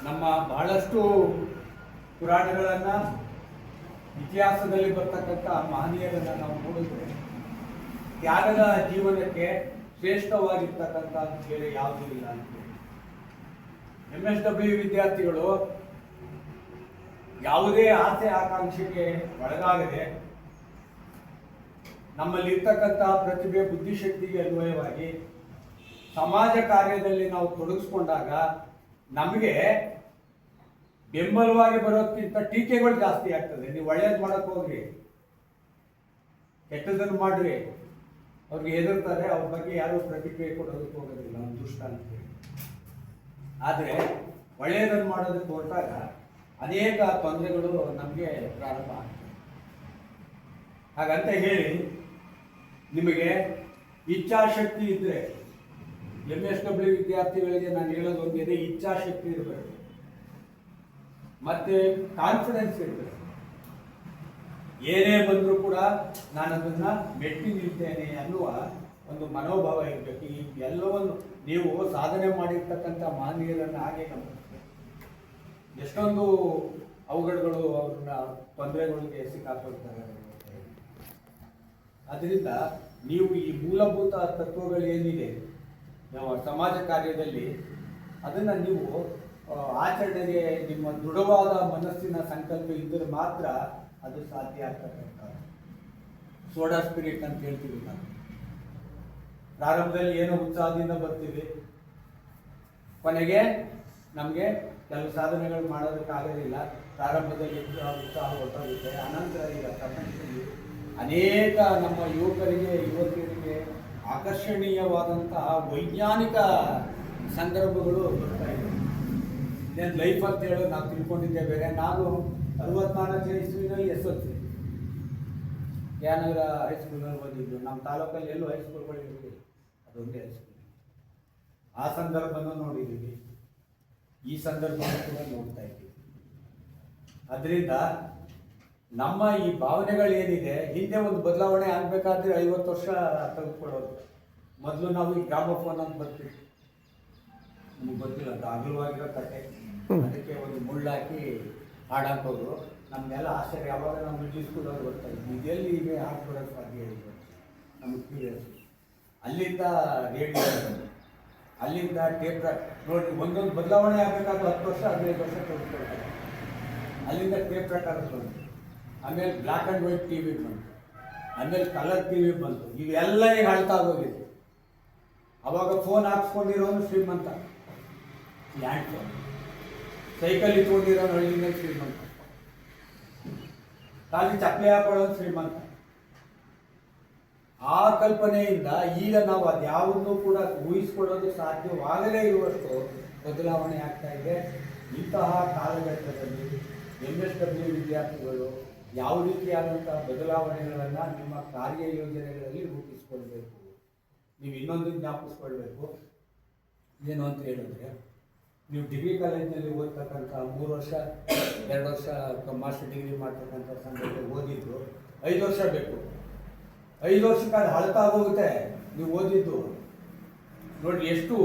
ನಮ್ಮ ಬಹಳಷ್ಟು ಪುರಾಣಗಳನ್ನು ಇತಿಹಾಸದಲ್ಲಿ ಬರ್ತಕ್ಕಂಥ ಮಹನೀಯರನ್ನು ನಾವು ನೋಡಿದ್ರೆ ತ್ಯಾಗದ ಜೀವನಕ್ಕೆ ಶ್ರೇಷ್ಠವಾಗಿರ್ತಕ್ಕಂಥ ಬೇರೆ ಯಾವುದೂ ಇಲ್ಲ ಅಂತ. MSW ವಿದ್ಯಾರ್ಥಿಗಳು ಯಾವುದೇ ಆಸೆ ಆಕಾಂಕ್ಷೆಗೆ ಒಳಗಾಗದೆ ನಮ್ಮಲ್ಲಿರ್ತಕ್ಕಂಥ ಪ್ರತಿಭೆ ಬುದ್ಧಿಶಕ್ತಿಗೆ ಅನ್ವಯವಾಗಿ ಸಮಾಜ ಕಾರ್ಯದಲ್ಲಿ ನಾವು ತೊಡಗಿಸ್ಕೊಂಡಾಗ ನಮಗೆ ಬೆಂಬಲವಾಗಿ ಬರೋದಕ್ಕಿಂತ ಟೀಕೆಗಳು ಜಾಸ್ತಿ ಆಗ್ತದೆ. ನೀವು ಒಳ್ಳೇದು ಮಾಡಕ್ ಹೋಗ್ರಿ, ಕೆಟ್ಟದನ್ನು ಮಾಡ್ರಿ, ಅವ್ರಿಗೆ ಹೆದರ್ತಾರೆ, ಅವ್ರ ಬಗ್ಗೆ ಯಾರು ಪ್ರತಿಕ್ರಿಯೆ ಕೊಡೋದಕ್ಕೆ ಹೋಗೋದಿಲ್ಲ, ಒಂದು ದುಷ್ಟ ಅಂತೇಳಿ. ಆದರೆ ಒಳ್ಳೆಯದನ್ನು ಮಾಡೋದಕ್ಕೆ ಹೊರಟಾಗ ಅನೇಕ ತೊಂದರೆಗಳು ನಮಗೆ ಪ್ರಾರಂಭ ಆಗ್ತವೆ. ಹಾಗಂತ ಹೇಳಿ ನಿಮಗೆ ಇಚ್ಛಾಶಕ್ತಿ ಇದ್ದರೆ, MSW ವಿದ್ಯಾರ್ಥಿಗಳಿಗೆ ನಾನು ಹೇಳೋದು ಒಂದಿದೆ, ಇಚ್ಛಾಶಕ್ತಿ ಇರಬೇಕು, ಮತ್ತೆ ಕಾನ್ಫಿಡೆನ್ಸ್ ಇರಬೇಕು. ಏನೇ ಬಂದರೂ ಕೂಡ ನಾನು ಅದನ್ನ ಮೆಟ್ಟಿ ನಿಲ್ತೇನೆ ಅನ್ನುವ ಒಂದು ಮನೋಭಾವ ಇರಬೇಕು. ಈ ಎಲ್ಲವನ್ನು ನೀವು ಸಾಧನೆ ಮಾಡಿರ್ತಕ್ಕಂಥ ಮಹನೀಯರನ್ನು ಹಾಗೆ ಗಮನಿಸಬೇಕು. ಎಷ್ಟೊಂದು ಅವಘಡಗಳು ಅವ್ರನ್ನ ತೊಂದರೆಗಳಿಗೆ ಸಿಕ್ಕಾಕೊಳ್ತಾರೆ. ಅದರಿಂದ ನೀವು ಈ ಮೂಲಭೂತ ತತ್ವಗಳೇನಿದೆ ಸಮಾಜ ಕಾರ್ಯದಲ್ಲಿ ಅದನ್ನು ನೀವು ಆಚರಣೆಗೆ ನಿಮ್ಮ ದೃಢವಾದ ಮನಸ್ಸಿನ ಸಂಕಲ್ಪ ಇದ್ದರೆ ಮಾತ್ರ ಅದು ಸಾಧ್ಯ ಆಗ್ತಕ್ಕಂಥ. ಸೋಡಾ ಸ್ಪಿರಿಟ್ ಅಂತ ಹೇಳ್ತೀವಿ ನಾವು. ಪ್ರಾರಂಭದಲ್ಲಿ ಏನೋ ಉತ್ಸಾಹದಿಂದ ಬರ್ತೀವಿ, ಕೊನೆಗೆ ನಮಗೆ ಕೆಲವು ಸಾಧನೆಗಳು ಮಾಡೋದಕ್ಕಾಗೋದಿಲ್ಲ. ಪ್ರಾರಂಭದಲ್ಲಿ ಉತ್ಸಾಹ ಹೊರಟಾಗುತ್ತೆ. ಅನಂತರ ಈಗ ಪ್ರಪಂಚದಲ್ಲಿ ಅನೇಕ ನಮ್ಮ ಯುವಕರಿಗೆ ಆಕರ್ಷಣೀಯವಾದಂತಹ ವೈಜ್ಞಾನಿಕ ಸಂದರ್ಭಗಳು ಬರ್ತಾ ಇದೆ. ಇದೇನು ಲೈಫ್ ಅಂತ ಹೇಳೋದು ನಾವು ತಿಳ್ಕೊಂಡಿದ್ದೆ ಬೇರೆ. ನಾನು 64ನೇ ಇಸ್ವಿನಲ್ಲಿ SLC ಯಾನಗರ ಹೈಸ್ಕೂಲ್ನಲ್ಲಿ ಓದಿದ್ದು. ನಮ್ಮ ತಾಲೂಕಲ್ಲಿ ಎಲ್ಲೂ ಹೈಸ್ಕೂಲ್ಗಳು ಇರಲಿಲ್ಲ, ಅದೊಂದೇ ಹೈಸ್ಕೂಲ್. ಆ ಸಂದರ್ಭನೂ ನೋಡಿದ್ದೀವಿ, ಈ ಸಂದರ್ಭನೂ ಕೂಡ ನೋಡ್ತಾ ಇದ್ದೀವಿ. ಅದರಿಂದ ನಮ್ಮ ಈ ಭಾವನೆಗಳೇನಿದೆ, ಹಿಂದೆ ಒಂದು ಬದಲಾವಣೆ ಆಗಬೇಕಾದ್ರೆ 50 ವರ್ಷ ತೆಗೆದುಕೊಳ್ಳೋದು. ಮೊದಲು ನಾವು ಈ ಗ್ರಾಮೋಫೋನ್ ಅಂತ ಬರ್ತೀವಿ, ನಿಮ್ಗೆ ಗೊತ್ತಿಲ್ಲ, ಅದು ಅಗಲವಾಗಿರೋ ಕಟ್ಟೆ, ಅದಕ್ಕೆ ಒಂದು ಮುಳ್ಳಾಕಿ ಹಾಡಾಕೋದು. ನಮಗೆಲ್ಲ ಆಶ್ಚರ್ಯ. ಯಾವಾಗ ನಾವು ಮಿಡ್ಲ್ ಸ್ಕೂಲಲ್ಲಿ ಬರ್ತಾ ಇದ್ವಿ, ಇದೆಲ್ಲಿ ಈಗ ಹಾಡ್ಕೊಡೋಕ್ಕೆ ಸಾಧ್ಯ ಇದೆ, ನಮಗೆ ಕ್ಯೂರಿಯಸ್. ಅಲ್ಲಿಂದ ರೇಡಿಯೋ, ಅಲ್ಲಿಂದ ಟೇಪ್ ನೋಡಿ, ಒಂದೊಂದು ಬದಲಾವಣೆ ಆಗಬೇಕಾದ್ರೆ 10 ವರ್ಷ 15 ವರ್ಷ ತೆಗೆದುಕೊಳ್ತಾರೆ. ಅಲ್ಲಿಂದ ಟೇಪ್ ರೆಕಾರ್ಡ್ ಬಂತು, ಆಮೇಲೆ ಬ್ಲ್ಯಾಕ್ ಆ್ಯಂಡ್ ವೈಟ್ TV ಬಂತು, ಆಮೇಲೆ ಕಲರ್ TV ಬಂತು. ಇವೆಲ್ಲ ಈಗ ಹಾಳ್ತಾ ಹೋಗಿದೆ. ಅವಾಗ ಫೋನ್ ಹಾಕ್ಸ್ಕೊಂಡಿರೋನು ಶ್ರೀಮಂತ, ಲ್ಯಾಂಡ್ ಫೋನ್. ಸೈಕಲ್ ಇಟ್ಕೊಂಡಿರೋನು ಹಳ್ಳಿನ ಶ್ರೀಮಂತ, ಖಾಲಿ ಚಪ್ಪಲಿ ಹಾಕೊಳ್ಳೋನು ಶ್ರೀಮಂತ. ಆ ಕಲ್ಪನೆಯಿಂದ ಈಗ ನಾವು ಅದ್ಯಾವುದನ್ನು ಕೂಡ ಊಹಿಸ್ಕೊಳ್ಳೋದು ಸಾಧ್ಯವಾಗದೇ ಇರುವಷ್ಟು ಬದಲಾವಣೆ ಆಗ್ತಾ ಇದೆ. ಇಂತಹ ಕಾಲಘಟ್ಟದಲ್ಲಿ MSW ವಿದ್ಯಾರ್ಥಿಗಳು ಯಾವ ರೀತಿಯಾದಂತಹ ಬದಲಾವಣೆಗಳನ್ನು ನಿಮ್ಮ ಕಾರ್ಯಯೋಜನೆಗಳಲ್ಲಿ ರೂಪಿಸ್ಕೊಳ್ಬೇಕು. ನೀವು ಇನ್ನೊಂದು ಜ್ಞಾಪಿಸ್ಕೊಳ್ಬೇಕು. ಏನು ಅಂತ ಹೇಳಿದ್ರೆ, ನೀವು ಡಿಗ್ರಿ ಕಾಲೇಜಿನಲ್ಲಿ ಓದ್ತಕ್ಕಂಥ 3 ವರ್ಷ 2 ವರ್ಷ ಮಾಸ್ಟರ್ ಡಿಗ್ರಿ ಮಾಡ್ತಕ್ಕಂಥ ಸಂದರ್ಭದಲ್ಲಿ ಓದಿದ್ದು 5 ವರ್ಷ ಬೇಕು. 5 ವರ್ಷಕ್ಕಾಗಿ ಹಳತಾ ಹೋಗುತ್ತೆ ನೀವು ಓದಿದ್ದು. ನೋಡಿ ಎಷ್ಟು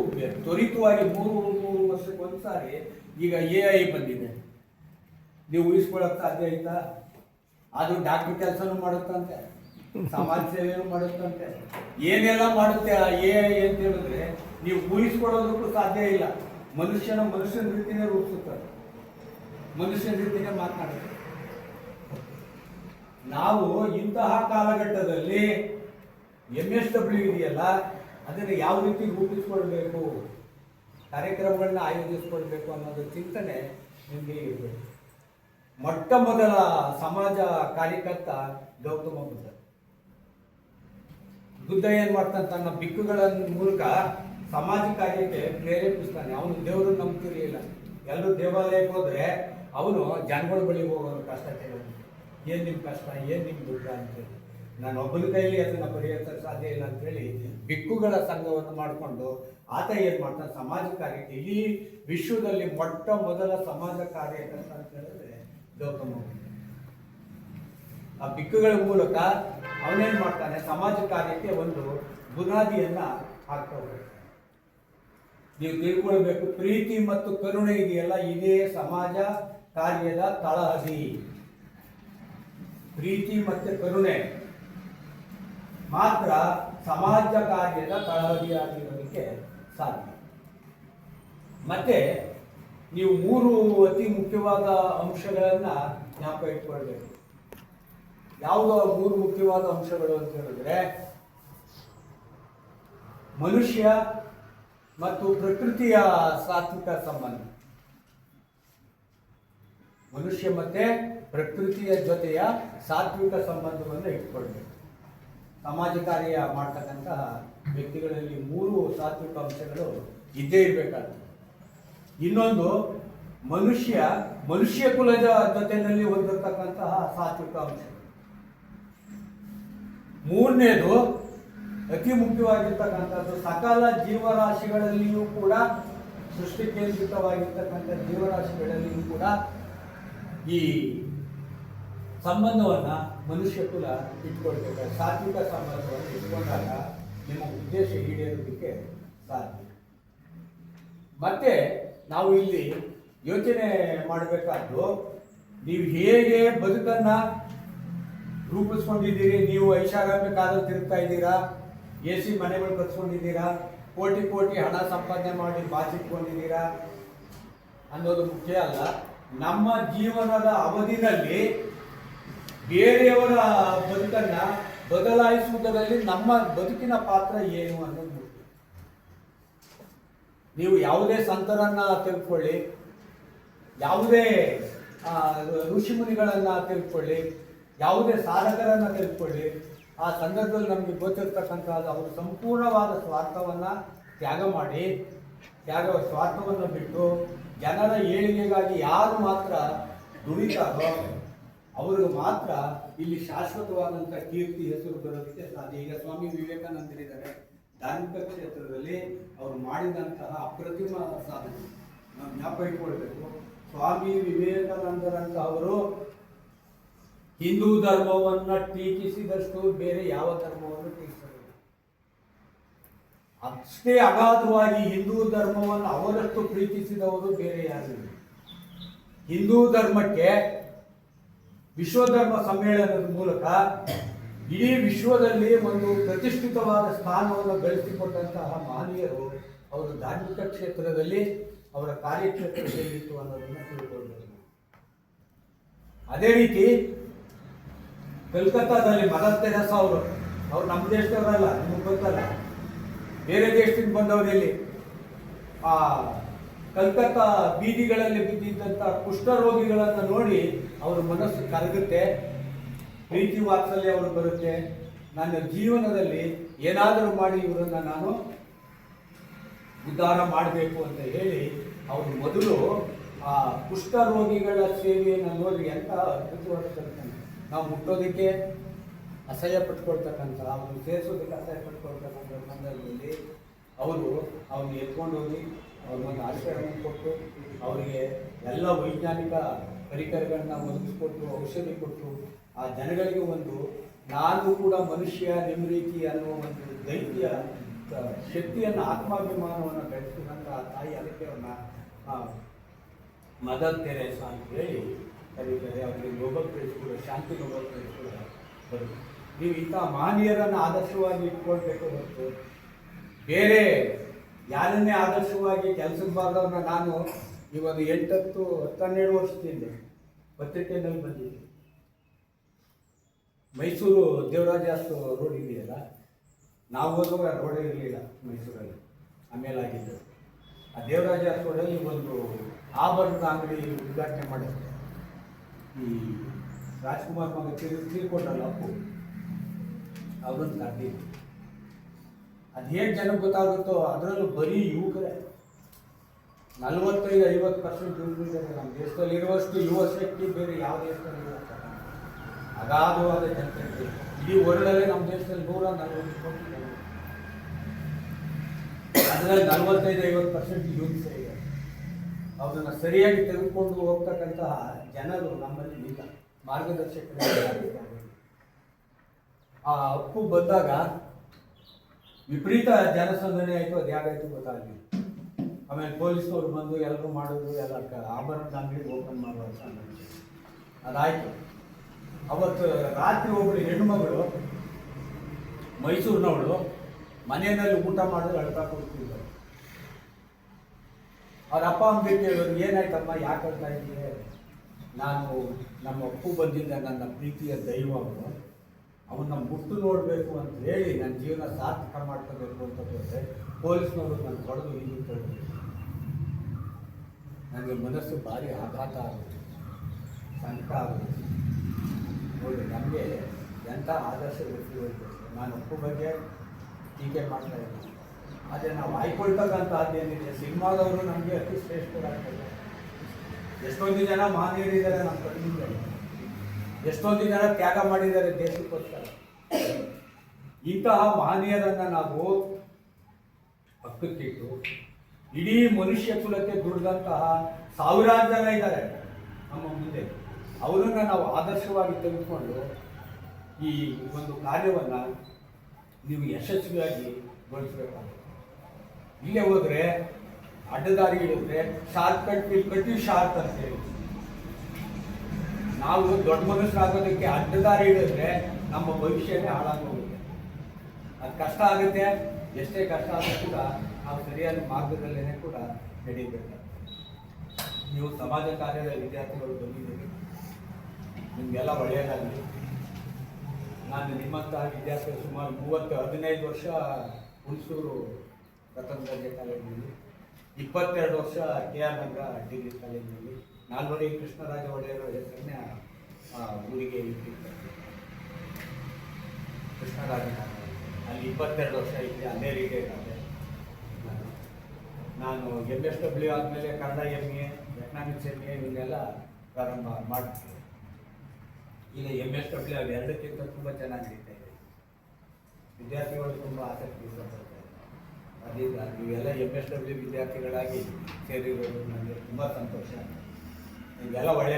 ತ್ವರಿತವಾಗಿ 3 ವರ್ಷಕ್ಕೆ ಒಂದ್ಸಾರಿ ಈಗ AI ಬಂದಿದೆ. ನೀವು ಊಹಿಸ್ಕೊಳ್ಳೋಕೆ ಸಾಧ್ಯ ಆಯ್ತಾ? ಅದು ಡಾಕ್ಟರ್ ಕೆಲಸನೂ ಮಾಡುತ್ತಂತೆ, ಸಮಾಜ ಸೇವೆನೂ ಮಾಡುತ್ತಂತೆ, ಏನೆಲ್ಲ ಮಾಡುತ್ತೆ AI ಅಂತ ಹೇಳಿದ್ರೆ ನೀವು ಊಹಿಸ್ಕೊಳ್ಳೋದಕ್ಕೂ ಸಾಧ್ಯ ಇಲ್ಲ. ಮನುಷ್ಯನ ರೀತಿನೇ ರೂಪಿಸುತ್ತದೆ, ಮನುಷ್ಯನ ರೀತಿನೇ ಮಾತನಾಡುತ್ತೆ. ನಾವು ಇಂತಹ ಕಾಲಘಟ್ಟದಲ್ಲಿ MSW ಇದೆಯಲ್ಲ, ಅದನ್ನು ಯಾವ ರೀತಿ ರೂಪಿಸ್ಕೊಳ್ಬೇಕು, ಕಾರ್ಯಕ್ರಮಗಳನ್ನ ಆಯೋಜಿಸ್ಕೊಳ್ಬೇಕು ಅನ್ನೋದು ಚಿಂತನೆ ನಿಮಗೆ ಇರಬೇಕು. ಮೊಟ್ಟ ಮೊದಲ ಸಮಾಜ ಕಾರ್ಯಕರ್ತ ಗೌತಮ ಬುದ್ಧ. ಬುದ್ಧ ಏನು ಮಾಡ್ತಾನೆ, ತನ್ನ ಬಿಕ್ಕುಗಳ ಮೂಲಕ ಸಮಾಜ ಕಾರ್ಯಕ್ಕೆ ಪ್ರೇರೇಪಿಸ್ತಾನೆ. ಅವನು ದೇವರನ್ನು ನಂಬ್ತಿರ್ಲಿಲ್ಲ. ಎಲ್ಲರೂ ದೇವಾಲಯಕ್ಕೆ ಹೋದ್ರೆ ಅವನು ಜನಗಳ ಬಳಿಗೆ ಹೋಗೋನು, ಕಷ್ಟ ಕೇಳೋದು. ಏನು ನಿಮ್ಮ ಕಷ್ಟ, ಏನು ನಿಮ್ಮ ದುಡ್ಡ ಅಂತೇಳಿ. ನಾನು ಒಬ್ಬನ ಕೈಲಿ ಅದನ್ನು ಪರಿಹರಿಸಕ್ಕೆ ಸಾಧ್ಯ ಇಲ್ಲ ಅಂತೇಳಿ ಬಿಕ್ಕುಗಳ ಸಂಘವನ್ನು ಮಾಡಿಕೊಂಡು ಆತ ಏನು ಮಾಡ್ತಾನೆ, ಸಮಾಜ ಕಾರ್ಯಕ್ಕೆ, ಇಡೀ ವಿಶ್ವದಲ್ಲಿ ಮೊಟ್ಟ ಮೊದಲ ಸಮಾಜ ಕಾರ್ಯಕರ್ತ ಅಂತ ಹೇಳಿದ್ರೆ ಗೌತಮ ಬುದ್ಧ. ಆ ಬಿಕ್ಕುಗಳ ಮೂಲಕ ಅವನೇನು ಮಾಡ್ತಾನೆ, ಸಮಾಜ ಕಾರ್ಯಕ್ಕೆ ಒಂದು ಬುನಾದಿಯನ್ನು ಹಾಕ್ತಾ ಹೋಗ್ತಾನೆ. ನೀವು ತಿಳ್ಕೊಳ್ಬೇಕು. ಪ್ರೀತಿ ಮತ್ತು ಕರುಣೆ ಇದೆಯಲ್ಲ, ಇದೇ ಸಮಾಜ ಕಾರ್ಯದ ತಳಹದಿ. ಪ್ರೀತಿ ಮತ್ತು ಕರುಣೆ ಮಾತ್ರ ಸಮಾಜ ಕಾರ್ಯದ ತಳಹದಿಯಾಗಿರೋದಕ್ಕೆ ಸಾಧ್ಯ. ಮತ್ತೆ ನೀವು 3 ಅತಿ ಮುಖ್ಯವಾದ ಅಂಶಗಳನ್ನ ಜ್ಞಾಪಕ ಇಟ್ಕೊಳ್ಬೇಕು. ಯಾವುದು 3 ಮುಖ್ಯವಾದ ಅಂಶಗಳು ಅಂತ ಹೇಳಿದ್ರೆ, ಮನುಷ್ಯ ಮತ್ತು ಪ್ರಕೃತಿಯ ಸಾತ್ವಿಕ ಸಂಬಂಧ. ಮನುಷ್ಯ ಮತ್ತೆ ಪ್ರಕೃತಿಯ ಜೊತೆಯ ಸಾತ್ವಿಕ ಸಂಬಂಧವನ್ನು ಇಟ್ಕೊಳ್ಬೇಕು. ಸಮಾಜ ಕಾರ್ಯ ಮಾಡ್ತಕ್ಕಂತಹ ವ್ಯಕ್ತಿಗಳಲ್ಲಿ 3 ಸಾತ್ವಿಕ ಅಂಶಗಳು ಇದ್ದೇ ಇರಬೇಕಾಗ್ತದೆ. ಇನ್ನೊಂದು, ಮನುಷ್ಯ ಕುಲದ ಜೊತೆಯಲ್ಲಿ ಹೊಂದಿರತಕ್ಕಂತಹ ಸಾತ್ವಿಕ ಅಂಶ. ಮೂರನೇದು, ಅತಿ ಮುಖ್ಯವಾಗಿರ್ತಕ್ಕಂಥದ್ದು, ಸಕಲ ಜೀವರಾಶಿಗಳಲ್ಲಿಯೂ ಕೂಡ, ಸೃಷ್ಟಿ ಕೇಂದ್ರಿತವಾಗಿರ್ತಕ್ಕಂಥ ಜೀವರಾಶಿಗಳಲ್ಲಿಯೂ ಕೂಡ ಈ ಸಂಬಂಧವನ್ನ ಮನುಷ್ಯ ಕುಲ ಇಟ್ಕೊಳ್ಬೇಕು. ಸಾತ್ವಿಕ ಸಂಬಂಧವನ್ನು ಇಟ್ಕೊಂಡಾಗ ನಿಮ್ಮ ಉದ್ದೇಶ ಈಡೇರೋದಕ್ಕೆ ಸಾಧ್ಯ. ಮತ್ತೆ ನಾವು ಇಲ್ಲಿ ಯೋಚನೆ ಮಾಡಬೇಕಾದ್ದು, ನೀವು ಹೇಗೆ ಬದುಕನ್ನ ರೂಪಿಸ್ಕೊಂಡಿದ್ದೀರಿ. ನೀವು ಐಷಾರಾಮಿ ಕಾರಲ್ಲಿ ತಿರುಗ್ತಾ ಇದ್ದೀರಾ, AC ಮನೆಗಳು ಕಟ್ಸ್ಕೊಂಡಿದ್ದೀರಾ, ಕೋಟಿ ಕೋಟಿ ಹಣ ಸಂಪಾದನೆ ಮಾಡಿ ಬಾಚಿಟ್ಕೊಂಡಿದ್ದೀರಾ ಅನ್ನೋದು ಮುಖ್ಯ ಅಲ್ಲ. ನಮ್ಮ ಜೀವನದ ಅವಧಿನಲ್ಲಿ ಬೇರೆಯವರ ಬದುಕನ್ನ ಬದಲಾಯಿಸುವುದರಲ್ಲಿ ನಮ್ಮ ಬದುಕಿನ ಪಾತ್ರ ಏನು ಅನ್ನೋದು ಮುಖ್ಯ. ನೀವು ಯಾವುದೇ ಸಂತರನ್ನ ತೆಗೆದುಕೊಳ್ಳಿ, ಯಾವುದೇ ಋಷಿಮುನಿಗಳನ್ನ ತೆಗೆದುಕೊಳ್ಳಿ, ಯಾವುದೇ ಸಾಧಕರನ್ನ ತೆಗೆದುಕೊಳ್ಳಿ, ಆ ಸಂದರ್ಭದಲ್ಲಿ ನಮಗೆ ಗೊತ್ತಿರ್ತಕ್ಕಂಥದ್ದು ಅವರು ಸಂಪೂರ್ಣವಾದ ಸ್ವಾರ್ಥವನ್ನು ತ್ಯಾಗ ಮಾಡಿ, ಸ್ವಾರ್ಥವನ್ನು ಬಿಟ್ಟು ಜನರ ಏಳಿಗೆಗಾಗಿ ಯಾರು ಮಾತ್ರ ದುಡಿತಾರೋ ಅವ್ರಿಗೆ ಮಾತ್ರ ಇಲ್ಲಿ ಶಾಶ್ವತವಾದಂಥ ಕೀರ್ತಿ, ಹೆಸರು ಬರೋದಕ್ಕೆ ಸಾಧ್ಯ. ಈಗ ಸ್ವಾಮಿ ವಿವೇಕಾನಂದರಿದ್ದಾರೆ, ಧಾರ್ಮಿಕ ಕ್ಷೇತ್ರದಲ್ಲಿ ಅವರು ಮಾಡಿದಂತಹ ಅಪ್ರತಿಮ ಸಾಧನೆ ನಾವು ಜ್ಞಾಪಕ ಇಟ್ಕೊಳ್ಬೇಕು. ಸ್ವಾಮಿ ವಿವೇಕಾನಂದರಂತ ಅವರು ಹಿಂದೂ ಧರ್ಮವನ್ನ ಟೀಕಿಸಿದಷ್ಟು ಬೇರೆ ಯಾವ ಧರ್ಮವನ್ನು ಟೀಕಿಸಲಿಲ್ಲ. ಅಷ್ಟೇ ಅಗಾಧವಾಗಿ ಹಿಂದೂ ಧರ್ಮವನ್ನು ಅವರಷ್ಟು ಪ್ರೀತಿಸಿದವರು ಬೇರೆ ಯಾರಿಲ್ಲ. ಹಿಂದೂ ಧರ್ಮಕ್ಕೆ ವಿಶ್ವಧರ್ಮ ಸಮ್ಮೇಳನದ ಮೂಲಕ ಇಡೀ ವಿಶ್ವದಲ್ಲಿ ಒಂದು ಪ್ರತಿಷ್ಠಿತವಾದ ಸ್ಥಾನವನ್ನು ಗಳಿಸಿಕೊಟ್ಟಂತಹ ಮಹನೀಯರು ಅವರು ಧಾರ್ಮಿಕ ಕ್ಷೇತ್ರದಲ್ಲಿ ಅವರ ಕಾರ್ಯಕ್ಷೇತ್ರದಲ್ಲಿ ಇತ್ತು ಅನ್ನೋದನ್ನು ತಿಳ್ಕೊಳ್ಬೇಕು. ಅದೇ ರೀತಿ ಕಲ್ಕತ್ತಾದಲ್ಲಿ ಮದರ್ ತೆರೇಸಾ ಅವರು ನಮ್ಮ ದೇಶದವರಲ್ಲ, ನಿಮಗೆ ಗೊತ್ತಲ್ಲ, ಬೇರೆ ದೇಶದಿಂದ ಬಂದವರಲ್ಲಿ. ಆ ಕಲ್ಕತ್ತಾ ಬೀದಿಗಳಲ್ಲಿ ಬಿದ್ದಿದ್ದಂಥ ಕುಷ್ಠರೋಗಿಗಳನ್ನು ನೋಡಿ ಅವರ ಮನಸ್ಸು ಕರಗುತ್ತೆ, ಪ್ರೀತಿ ವಾತ್ಸಲ್ಯ ಅವರು ಬರುತ್ತೆ. ನನ್ನ ಜೀವನದಲ್ಲಿ ಏನಾದರೂ ಮಾಡಿ ಇವರನ್ನು ನಾನು ಉದ್ಧಾರ ಮಾಡಬೇಕು ಅಂತ ಹೇಳಿ ಅವರು ಮೊದಲು ಆ ಕುಷ್ಠರೋಗಿಗಳ ಸೇವೆಯನ್ನು ನೋಡಿ ಎಂಥ ಅದ್ಭುತವಾದ ನಾವು ಮುಟ್ಟೋದಕ್ಕೆ ಅಸಹ್ಯ ಪಟ್ಕೊಳ್ತಕ್ಕಂಥ, ಅವನು ಸೇರಿಸೋದಕ್ಕೆ ಅಸಹ್ಯ ಪಟ್ಕೊಳ್ತಕ್ಕಂಥ ಸಂದರ್ಭದಲ್ಲಿ ಅವರು ಅವ್ರನ್ನ ಎತ್ಕೊಂಡು ಹೋಗಿ ಅವ್ರಿಗೊಂದು ಆಶ್ರಯ ಕೊಟ್ಟು ಅವರಿಗೆ ಎಲ್ಲ ವೈಜ್ಞಾನಿಕ ಪರಿಕರಗಳನ್ನ ಒದಗಿಸ್ಕೊಟ್ಟು, ಔಷಧಿ ಕೊಟ್ಟು, ಆ ಜನಗಳಿಗೆ ಒಂದು ನಾನು ಕೂಡ ಮನುಷ್ಯ ನಿಮ್ಮ ರೀತಿ ಅನ್ನುವ ಒಂದು ಧೈರ್ಯ ಶಕ್ತಿಯನ್ನು, ಆತ್ಮಾಭಿಮಾನವನ್ನು ಬೆಳೆಸಿದಂಥ ತಾಯಿ. ಅದಕ್ಕೆ ಅವನ್ನ ಮದರ್ ತೆರೇಸಾ ಅಂತ ಹೇಳಿ ಕರೀತಾರೆ. ಅವರಿಗೆ ನೊಬೆಲ್ ಪ್ರೈಸ್ ಕೂಡ, ಶಾಂತಿ ನೊಬೆಲ್ ಪ್ರೈಸ್ ಕೂಡ ಬರುತ್ತೆ. ನೀವು ಇಂಥ ಮಹನೀಯರನ್ನು ಆದರ್ಶವಾಗಿ ಇಟ್ಕೊಳ್ಬೇಕು ಹೊರತು ಬೇರೆ ಯಾರನ್ನೇ ಆದರ್ಶವಾಗಿ ಕೆಲಸಕ್ಕೆ ಬಾರದವ್ರನ್ನ ನಾನು ಈ ಒಂದು 8-12 ವರ್ಷದಿಂದ ಪತ್ರಿಕೆಯಲ್ಲಿ ಬಂದಿದ್ದೆ. ಮೈಸೂರು ದೇವರಾಜ ರೋಡ್ ಇದೆಯಲ್ಲ, ನಾವು ಹೋಗುವಾಗ ರೋಡೇ ಇರಲಿಲ್ಲ ಮೈಸೂರಲ್ಲಿ, ಆಮೇಲೆ ಆಗಿದ್ದು. ಆ ದೇವರಾಜ ರೋಡಲ್ಲಿ ಒಂದು ಆಭರಣದ ಅಂಗಡಿ ಉದ್ಘಾಟನೆ ಮಾಡಿದ್ರು. ಈ ರಾಜ್ಕುಮಾರ್ ಮಗ ತೀರ್ಕೊಂಡಲ್ಲ ಅಪ್ಪು, ಅವ್ರನ್ನ ಕರೆದಿದ್ದು. ಅದು ಹೇಗೆ ಜನಕ್ಕೆ ಗೊತ್ತಾಗುತ್ತೋ, ಅದರಲ್ಲೂ ಬರೀ ಯುವಕರೇ 45-50% ಯುವಕರಿದ್ದಾರೆ ನಮ್ಮ ದೇಶದಲ್ಲಿ. ಇರುವಷ್ಟು ಯುವ ಶಕ್ತಿ ಬೇರೆ ಯಾವ ದೇಶದಲ್ಲಿ ಇರುತ್ತೆ. ಅಗಾಧವಾದ ಜನಸಂಖ್ಯೆ ಇಡೀ ವರ್ಲ್ಡಲ್ಲೇ ನಮ್ಮ ದೇಶದಲ್ಲಿ 140 ಕೋಟಿ ಜನ, ಅದರಲ್ಲಿ 45-50% ಯೂತ್ಸೇ ಇದೆ. ಅವ್ರನ್ನ ಸರಿಯಾಗಿ ತೆಗೆದುಕೊಂಡು ಹೋಗ್ತಕ್ಕಂತಹ ಜನರು ನಮ್ಮಲ್ಲಿ ಇಲ್ಲ, ಮಾರ್ಗದರ್ಶಕರು. ಆ ಅಪ್ಪು ಬಂದಾಗ ವಿಪರೀತ ಜನಸಂದಣಿ ಆಯಿತು. ಅದು ಯಾಕಾಯಿತು ಗೊತ್ತಾಗಲಿಲ್ಲ. ಆಮೇಲೆ ಪೊಲೀಸ್ನವ್ರು ಬಂದು ಎಲ್ಲರೂ ಮಾಡೋದು ಎಲ್ಲ ಆಭರಣದ ಅಂಗಡಿ ಓಪನ್ ಮಾಡುವಂತ ಅದಾಯಿತು. ಅವತ್ತು ರಾತ್ರಿ ಒಬ್ಬಳು ಹೆಣ್ಣುಮಗಳು ಮೈಸೂರಿನವಳು ಮನೆಯಲ್ಲಿ ಊಟ ಮಾಡಿದ್ರೆ ಅಳ್ತಾ ಕೊಡ್ತಿದ್ದಾರೆ. ಅವ್ರ ಅಪ್ಪ ಅಮ್ಮ ಕೇಳಿದ್ರು, ಏನಾಯ್ತಮ್ಮ ಯಾಕೆ ಅಳ್ತಾ ಇದ್ದೀರಿ? ನಾನು ನಮ್ಮ ಅಪ್ಪು ಬಂದಿದ್ದ ನನ್ನ ಪ್ರೀತಿಯ ದೈವ ಅವನ್ನ ಮುಟ್ಟು ನೋಡಬೇಕು ಅಂತ ಹೇಳಿ ನನ್ನ ಜೀವನ ಸಾರ್ಥಕ ಮಾಡ್ಕೋಬೇಕು ಅಂತ ಹೋದರೆ ಪೊಲೀಸ್ನವರು ನಾನು ಹೊಡೆದು ಹಿಂದೆ ತೊಳೆದು ನನಗೆ ಮನಸ್ಸು ಭಾರಿ ಆಘಾತ ಆಗುತ್ತೆ, ಸಂಕಟ ಆಗುತ್ತೆ. ನೋಡಿ, ನಮಗೆ ಎಂಥ ಆದರ್ಶ ವ್ಯಕ್ತಿಗಳು. ನಾನು ಅಪ್ಪು ಬಗ್ಗೆ ಟೀಕೆ ಮಾಡ್ತಾ ಇದ್ದೀನಿ, ಆದರೆ ನಾವು ಆಯ್ಕೊಳ್ತಕ್ಕಂಥದ್ದೇನಿದೆ ಸಿನಿಮಾದವರು ನಮಗೆ ಅತಿ ಶ್ರೇಷ್ಠರಾಗ್ತದೆ. ಎಷ್ಟೊಂದು ಜನ ಮಹನೀಯರಿದ್ದಾರೆ ನಮ್ಮ ಕಣ್ಣಿಂದ, ಎಷ್ಟೊಂದು ಜನ ತ್ಯಾಗ ಮಾಡಿದ್ದಾರೆ ದೇಶಕ್ಕೋಸ್ಕರ. ಇಂತಹ ಮಹನೀಯರನ್ನು ನಾವು ಪಕ್ಕಕ್ಕಿಟ್ಟು ಇಡೀ ಮನುಷ್ಯ ಕುಲಕ್ಕೆ ದುಡಿದಂತಹ ಸಾವಿರಾರು ಜನ ಇದ್ದಾರೆ ನಮ್ಮ ಮುಂದೆ. ಅವರನ್ನು ನಾವು ಆದರ್ಶವಾಗಿ ತೆಗೆದುಕೊಂಡು ಈ ಒಂದು ಕಾರ್ಯವನ್ನು ನೀವು ಯಶಸ್ವಿಯಾಗಿ ಗೊಳಿಸಬೇಕಾಗುತ್ತೆ. ಇಲ್ಲೇ ಹೋದರೆ ಅಡ್ಡದಾರಿ ಹಿಡಿದ್ರೆ short cut will cut you short ಅಂತ ಹೇಳಿ, ನಾವು ದೊಡ್ಡ ಮನುಷ್ಯರಾಗೋದಕ್ಕೆ ಅಡ್ಡದಾರಿ ಹಿಡಿದ್ರೆ ನಮ್ಮ ಭವಿಷ್ಯನೇ ಹಾಳಾಗೋಗುತ್ತೆ. ಅದು ಕಷ್ಟ ಆಗುತ್ತೆ. ಎಷ್ಟೇ ಕಷ್ಟ ಆದರೂ ಕೂಡ ನಾವು ಸರಿಯಾದ ಮಾರ್ಗದಲ್ಲೇ ಕೂಡ ನಡೀಬೇಕಾಗ್ತದೆ. ನೀವು ಸಮಾಜ ಕಾರ್ಯದ ವಿದ್ಯಾರ್ಥಿಗಳು ಬಂದಿದ್ದೀರಿ, ನಿಮಗೆಲ್ಲ ಒಳ್ಳೆಯದಾಗಲಿ. ನಾನು ನಿಮ್ಮಂತಹ ವಿದ್ಯಾರ್ಥಿಗಳು ಸುಮಾರು 15 ವರ್ಷ ಹುಣಸೂರು ಪ್ರಥಮ ದರ್ಜೆ ಕಾಲೇಜಿನಲ್ಲಿ, 22 ವರ್ಷ KR ನಗರ ಡಿಗ್ರಿ ಕಾಲೇಜಿನಲ್ಲಿ, ನಾಲ್ವಡಿ ಕೃಷ್ಣರಾಜ ಒಡೆಯರ ಹೆಸರನ್ನೇ ಊರಿಗೆ ಇಟ್ಟಿರ್ತಾರೆ. ಕೃಷ್ಣರಾಜ ಅಲ್ಲಿ 22 ವರ್ಷ ಇದ್ದೆ, ಅಲ್ಲೇ ರಿಟೈರ್ಡ್ ಆದೆ. ನಾನು MSW ಆದಮೇಲೆ ಕನ್ನಡ MA, ಎಕನಾಮಿಕ್ಸ್ MA ಇವನ್ನೆಲ್ಲ ಪ್ರಾರಂಭ ಮಾಡ್ತೀನಿ. ಈಗ MSW ಅವೆರಡಕ್ಕಿಂತ ತುಂಬ ಚೆನ್ನಾಗಿ ನಡೀತಾ ಇದೆ. ವಿದ್ಯಾರ್ಥಿಗಳು ತುಂಬ ಆಸಕ್ತಿ ಪಡ್ತಾರೆ. ಅದರಿಂದ ನೀವೆಲ್ಲ MSW ವಿದ್ಯಾರ್ಥಿಗಳಾಗಿ ಸೇರಿರೋದು ನನಗೆ ತುಂಬ ಸಂತೋಷ. ನಿಮಗೆಲ್ಲ ಒಳ್ಳೆಯ